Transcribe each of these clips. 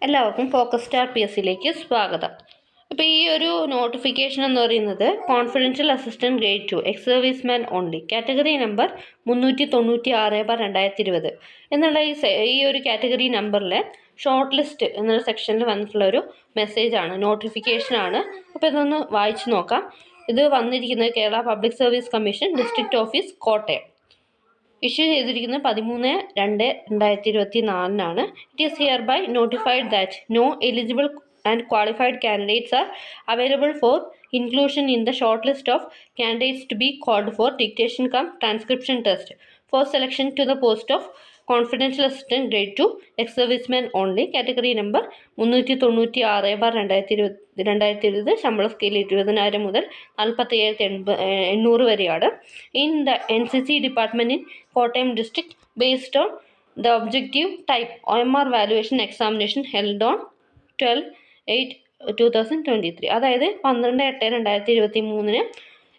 എല്ലാവർക്കും focus star P S സിയിലേക്ക് സ്വാഗതം. അപ്പോൾ ഈ ഒരു നോട്ടിഫിക്കേഷൻ എന്ന് പറയുന്നത് confidential assistant grade 2 ex serviceman only category number 396/2020 എന്നുള്ള ഈ ഒരു കാറ്റഗറി നമ്പറിലെ ഷോർട്ട് ലിസ്റ്റ് എന്നുള്ള സെക്ഷനിൽ വന്നിട്ടുള്ള ഒരു മെസ്സേജാണ്, നോട്ടിഫിക്കേഷനാണ്. അപ്പോൾ ഇതൊന്ന് വായിച്ചു നോക്കാം. ഇത് വന്നിരിക്കുന്നത് Kerala public service commission district office Kottayam. Issue ചെയ്തിരിക്കുന്നത് 13/2/2024 it is hereby notified that no eligible and qualified candidates are available for inclusion in the short list of candidates to be called for dictation cum transcription test for selection to the post of confidential assistant grade 2 ex-serviceman only category number 396/2020 ശമ്പള scale 20,000 മുതൽ 47,800 വരെയാണ്. In the NCC department in Kottayam district based on the objective type OMR valuation examination held on 12/8/2023. അതായത് 12/8/2023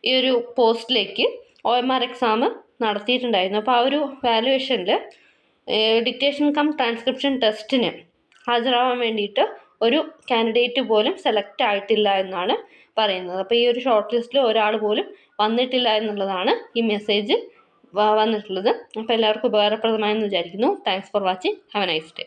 ഈ ഒരു പോസ്റ്റിലേക്ക് OMR exam നടത്തിയിട്ടുണ്ടായിരുന്നു. അപ്പോൾ ആ ഒരു വാലുവേഷനിൽ ഡിക്റ്റേഷൻ കം ട്രാൻസ്ക്രിപ്ഷൻ ടെസ്റ്റിന് ഹാജരാവാൻ വേണ്ടിയിട്ട് ഒരു കാൻഡിഡേറ്റ് പോലും സെലക്ട് ആയിട്ടില്ല എന്നാണ് പറയുന്നത്. അപ്പോൾ ഈ ഒരു ഷോർട്ട് ലിസ്റ്റിൽ ഒരാൾ പോലും വന്നിട്ടില്ല എന്നുള്ളതാണ് ഈ മെസ്സേജ് വന്നിട്ടുള്ളത്. അപ്പോൾ എല്ലാവർക്കും ഉപകാരപ്രദമായെന്ന് വിചാരിക്കുന്നു. Thanks for watching. Have A nice day.